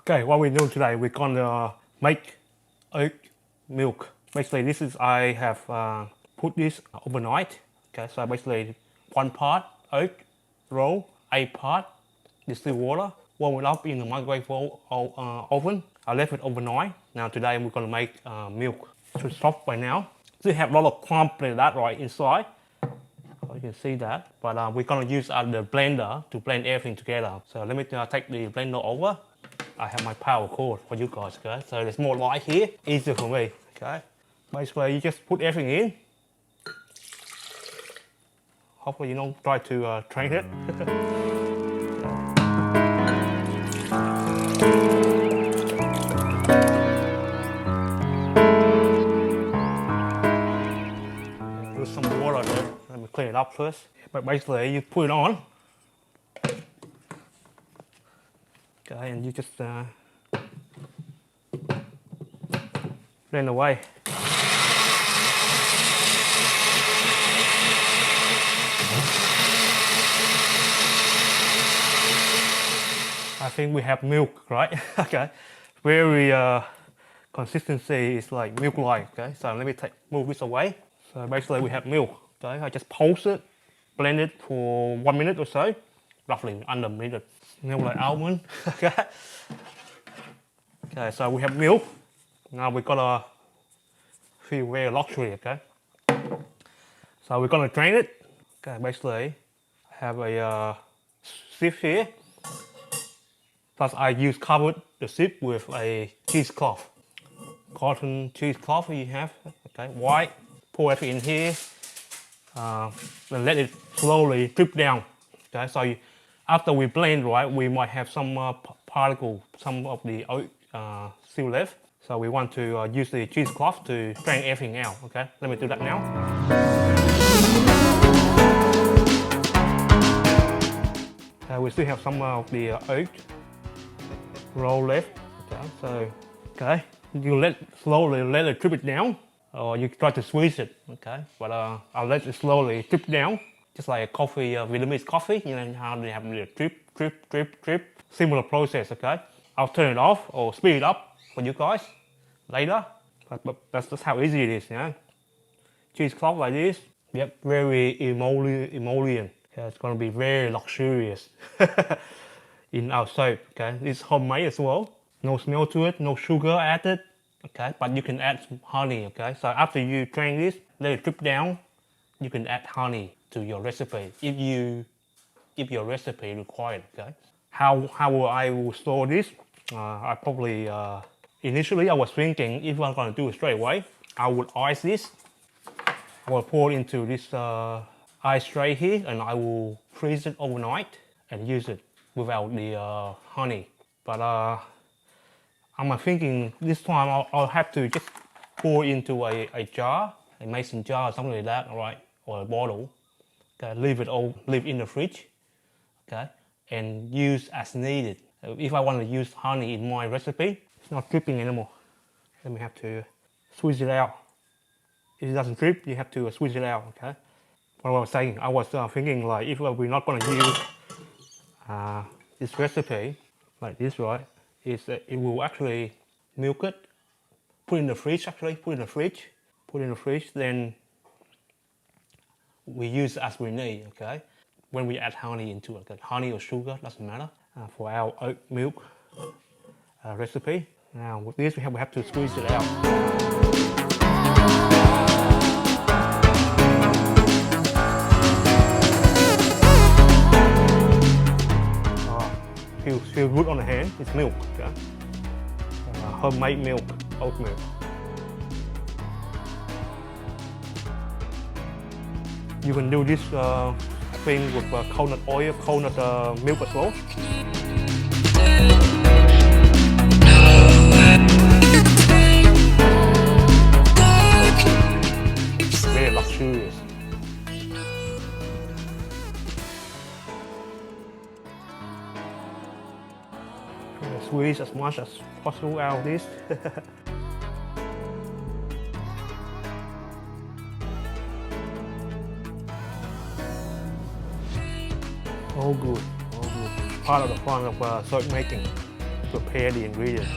Okay, what we're doing today, we're gonna make oat milk. Basically, this is, I have put this overnight. Okay, so basically one part oat roll, a part distilled water, warm it up in the microwave oven. I left it overnight. Now today we're gonna make milk. It should soft by now. Still have a lot of clump like that right inside. You can see that, but we're gonna use the blender to blend everything together. So let me take the blender over. I have my power cord for you guys, okay? So there's more light here, easier for me, okay? Basically, you just put everything in. Hopefully you don't try to train it. There's some water there. Let me clean it up first. But basically, you put it on. Okay, and you just blend away. I think we have milk, right? Okay, very consistency is like milk-like. Okay, so let me move this away. So basically we have milk. Okay, I just pulse it, blend it for 1 minute or so, roughly under a minute. Smell like almond. Okay. Okay, so we have milk. Now we're gonna feel very luxury. Okay. So we're gonna drain it. Okay, basically I have a sieve here. Plus I covered the sieve with a cheesecloth. Cotton cheesecloth you have. Okay, white. Pour everything in here. Then let it slowly drip down. Okay, so after we blend, right, we might have some particle, some of the oat still left. So we want to use the cheesecloth to strain everything out. Okay, let me do that now. We still have some of the oat roll left. Okay, so you slowly let it drip it down, or you try to squeeze it. Okay, but I'll let it slowly drip down, just like a coffee, Vietnamese coffee. You know how they have the drip, drip, drip, drip. Similar process. Okay, I'll turn it off or speed it up for you guys later. But that's just how easy it is. You know, cheesecloth like this. Yep, very emollient. Okay, it's gonna be very luxurious in our soap. Okay, it's homemade as well. No smell to it, no sugar added. Okay, but you can add some honey. Okay, so after you drain this, let it drip down. You can add honey to your recipe if your recipe required. Okay, how will I store this? I probably initially I was thinking if I'm gonna do it straight away, I would ice this. I will pour it into this ice tray here, and I will freeze it overnight and use it without the honey. But I'm thinking this time I'll have to just pour into a jar, a mason jar or something like that, all right, or a bottle. Okay, leave in the fridge. Okay, and use as needed. If I want to use honey in my recipe, it's not dripping anymore. Let me have to squeeze it out. If it doesn't drip, you have to squeeze it out. Okay. What I was saying, I was thinking like if we're not going to use this recipe like this, right? It will actually milk it, put in the fridge. Then we use as we need. Okay, when we add honey into it, okay? Honey or sugar doesn't matter for our oat milk recipe. Now with this, we have to squeeze it out. Feel good on the hand. It's milk. Okay? Homemade milk, oat milk. You can do this thing with coconut oil, coconut milk as well. Very luxurious. Squeeze as much as possible out of this. All good, all good. Part of the fun of soap making. prepare the ingredients.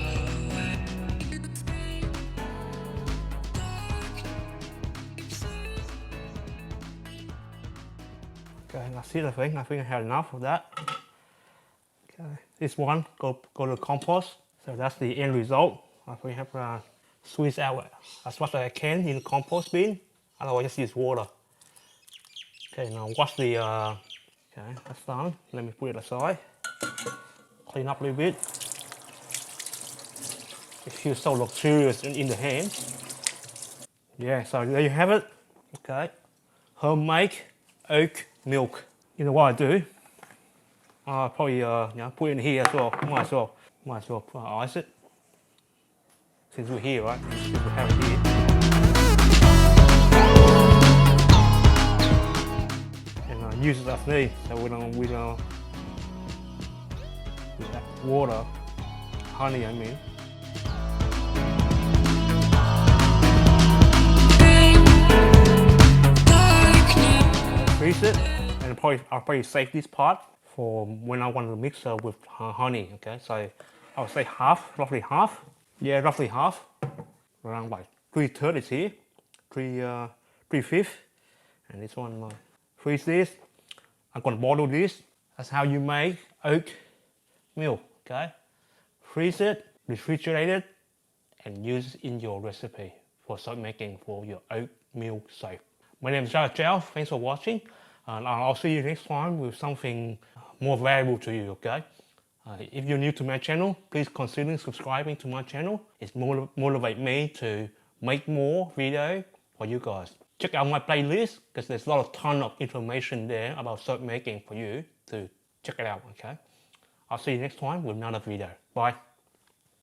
Okay, that's it. I think I had enough of that. Okay, this one go to the compost. So that's the end result. I think I have squeeze out as much as I can in the compost bin. Otherwise, just use water. Okay, now wash the. Okay, that's done. Let me put it aside. Clean up a little bit. It feels so luxurious in the hand. Yeah, so there you have it. Okay, homemade oat milk. You know what I do? I'll probably put it in here as well. Might as well ice it. Since we're here, right? Since we have it here. And use it as needed. So we don't with that water, honey I mean. Freeze it, and I'll probably save this part for when I want to mix with honey. Okay, so I'll say half, roughly half. Yeah, roughly half. Around like 3/3 is here, 3/5, and this one. Freeze this. I'm gonna bottle this. That's how you make oat milk. Okay, freeze it, refrigerate it, and use it in your recipe for soap making for your oat milk soap. My name is Joe. Thanks for watching, and I'll see you next time with something more valuable to you. Okay. If you're new to my channel, please consider subscribing to my channel. It motivates me to make more videos for you guys. Check out my playlist because there's a ton of information there about soap making for you to check it out. Okay. I'll see you next time with another video. Bye.